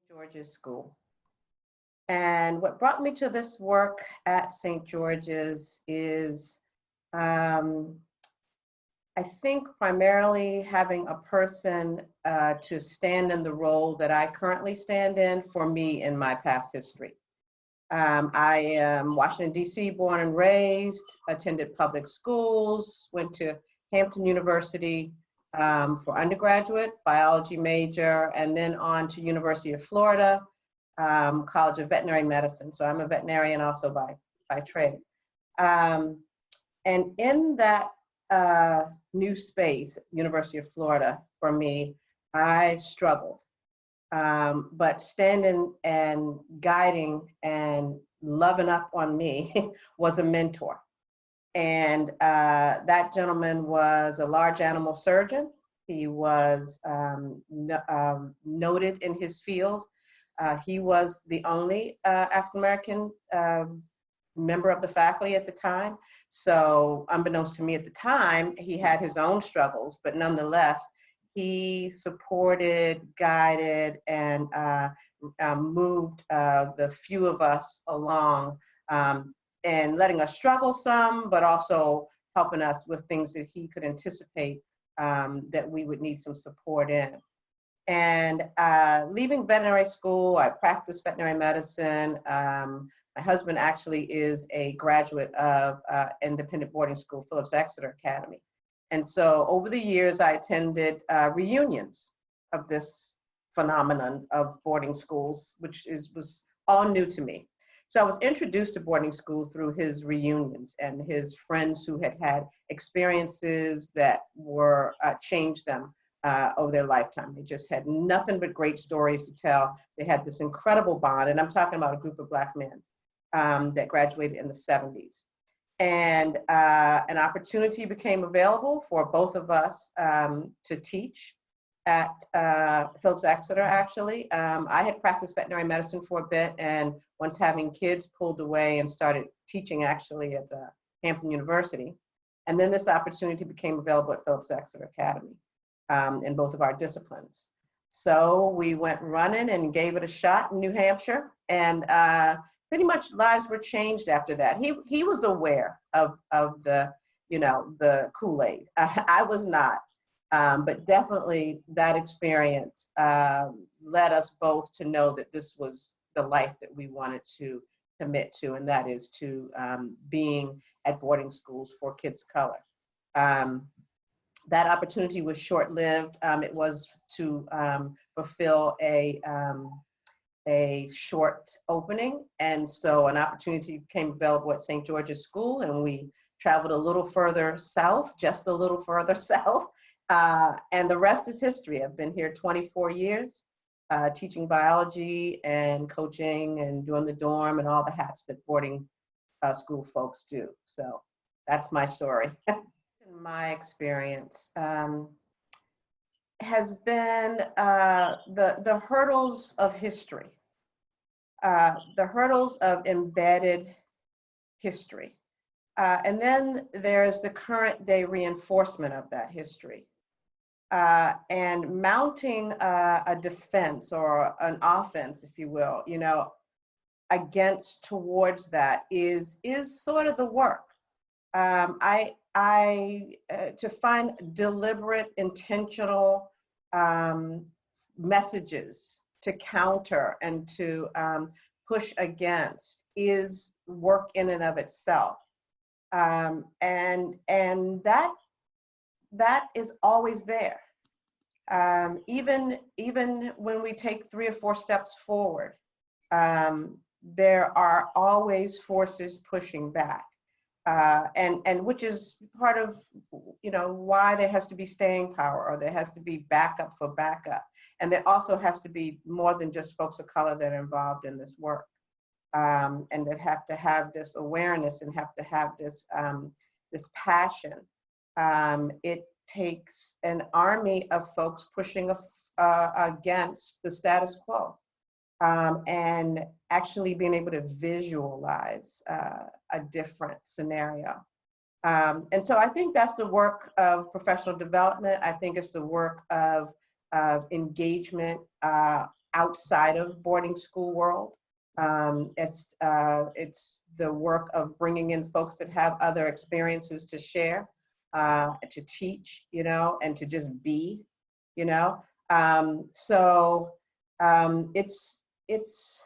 George's School. And what brought me to this work at St. George's is, I think, primarily having a person to stand in the role that I currently stand in for me in my past history. I am Washington, D.C., born and raised, attended public schools, went to Hampton University for undergraduate, biology major, and then on to University of Florida, College of Veterinary Medicine. So I'm a veterinarian also by trade. And in that new space, University of Florida, for me, I struggled. But standing and guiding and loving up on me was a mentor. And that gentleman was a large animal surgeon. He was noted in his field. He was the only African-American member of the faculty at the time. So unbeknownst to me at the time, he had his own struggles, but nonetheless, he supported, guided, and moved the few of us along and letting us struggle some, but also helping us with things that he could anticipate that we would need some support in. And leaving veterinary school, I practiced veterinary medicine. My husband actually is a graduate of independent boarding school, Phillips Exeter Academy. And so over the years, I attended reunions of this phenomenon of boarding schools, which was all new to me. So I was introduced to boarding school through his reunions and his friends who had had experiences that were changed them over their lifetime. They just had nothing but great stories to tell. They had this incredible bond, and I'm talking about a group of Black men that graduated in the 70s. And an opportunity became available for both of us to teach at Phillips Exeter, actually. I had practiced veterinary medicine for a bit, and once having kids, pulled away and started teaching actually at Hampton University. And then this opportunity became available at Phillips Exeter Academy in both of our disciplines. So we went running and gave it a shot in New Hampshire, and pretty much lives were changed after that. He was aware of the, the Kool-Aid. I was not, but definitely that experience led us both to know that this was the life that we wanted to commit to, and that is to being at boarding schools for kids of color. That opportunity was short-lived. It was to fulfill a short opening, and so an opportunity became available at St. George's School, and we traveled a little further south, just a little further south, and the rest is history. I've been here 24 years, teaching biology and coaching and doing the dorm and all the hats that boarding school folks do. So that's my story. My experience has been the hurdles of history, the hurdles of embedded history. And then there's the current day reinforcement of that history. And mounting a defense or an offense, if you will, towards that is sort of the work. To find deliberate, intentional messages to counter and to push against is work in and of itself. And that is always there. Even when we take 3 or 4 steps forward, there are always forces pushing back. And which is part of, why there has to be staying power, or there has to be backup for backup. And there also has to be more than just folks of color that are involved in this work, and that have to have this awareness and have to have this, this passion. It takes an army of folks pushing against the status quo. And actually being able to visualize a different scenario. And so I think that's the work of professional development. I think it's the work of engagement outside of boarding school world. It's the work of bringing in folks that have other experiences to share, to teach, you know, and to just be, you know. It's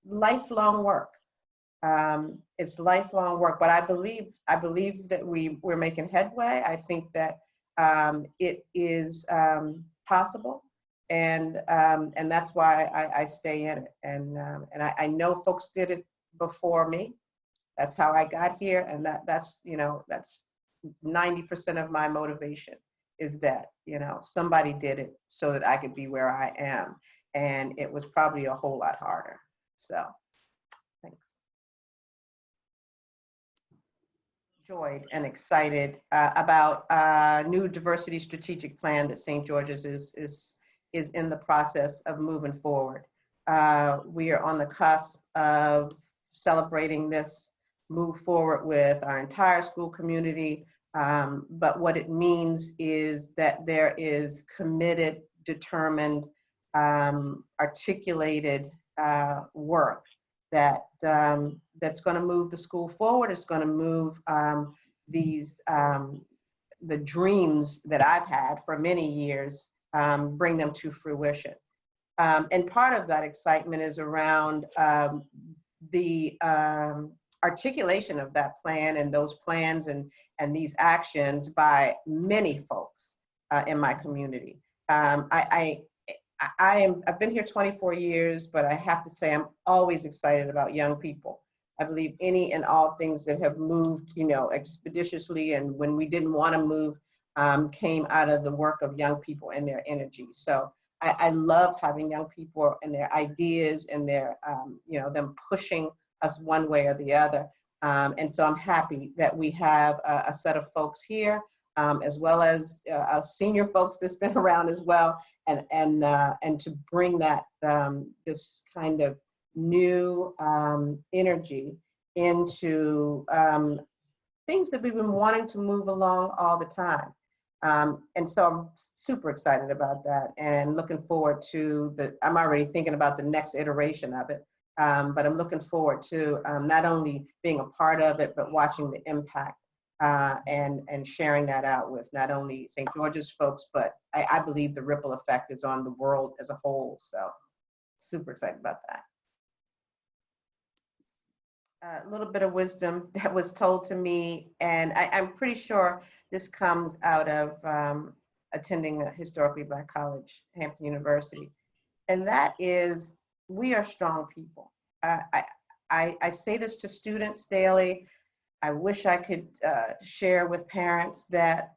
lifelong work. It's lifelong work, but I believe that we're making headway. I think that it is possible, and that's why I stay in it. And I know folks did it before me. That's how I got here, and that's 90% of my motivation, is that, you know, somebody did it so that I could be where I am, and it was probably a whole lot harder. So, thanks. Enjoyed and excited about a new diversity strategic plan that St. George's is in the process of moving forward. We are on the cusp of celebrating this move forward with our entire school community. But what it means is that there is committed, determined, articulated work that that's going to move the school forward. It's going to move the dreams that I've had for many years, bring them to fruition. And part of that excitement is around the articulation of that plan and those plans and these actions by many folks in my community. I've been here 24 years, but I have to say I'm always excited about young people. I believe any and all things that have moved, you know, expeditiously, and when we didn't want to move, came out of the work of young people and their energy. So I love having young people and their ideas and their, you know, them pushing us one way or the other. And so I'm happy that we have a set of folks here, as well as senior folks that's been around as well, and to bring that this kind of new energy into things that we've been wanting to move along all the time. And so I'm super excited about that and looking forward to I'm already thinking about the next iteration of it. But I'm looking forward to not only being a part of it, but watching the impact and sharing that out with not only St. George's folks, but I believe the ripple effect is on the world as a whole. So super excited about that. A little bit of wisdom that was told to me, and I'm pretty sure this comes out of attending a historically Black college, Hampton University, and that is, we are strong people. I say this to students daily. I wish I could share with parents that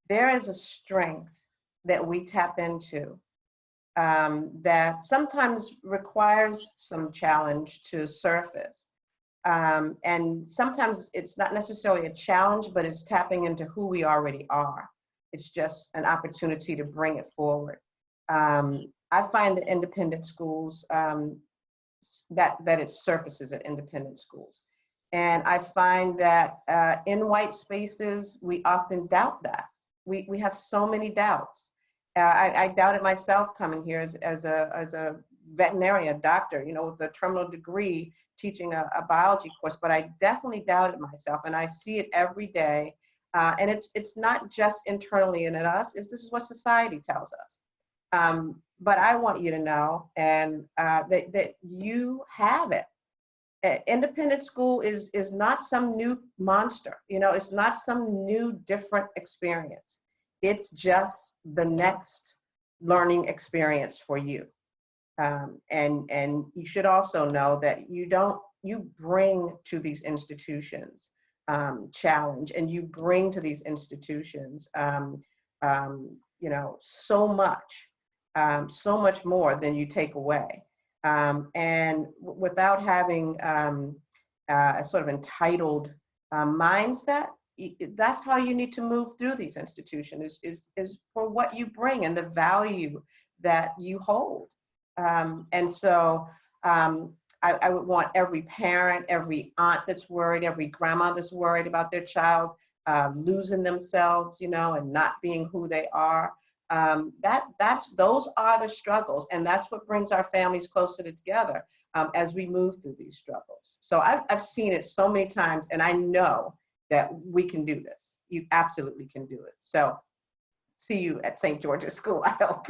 there is a strength that we tap into that sometimes requires some challenge to surface. And sometimes it's not necessarily a challenge, but it's tapping into who we already are. It's just an opportunity to bring it forward. I find that independent schools, that it surfaces at independent schools. And I find that in white spaces, we often doubt that. We have so many doubts. I doubted myself coming here as a veterinarian, doctor, you know, with a terminal degree, teaching a biology course, but I definitely doubted myself, and I see it every day. And it's not just internally in us, this is what society tells us. But I want you to know and that you have it. Independent school is not some new monster, you know, it's not some new different experience. It's just the next learning experience for you. And you should also know that you bring to these institutions challenge, and you bring to these institutions, you know, so much more than you take away. And without having a sort of entitled mindset, that's how you need to move through these institutions, is for what you bring and the value that you hold. And so I would want every parent, every aunt that's worried, every grandma that's worried about their child losing themselves, you know, and not being who they are. Those are the struggles, and that's what brings our families closer together as we move through these struggles. So I've seen it so many times, and I know that we can do this. You absolutely can do it. So see you at St. George's School, I hope.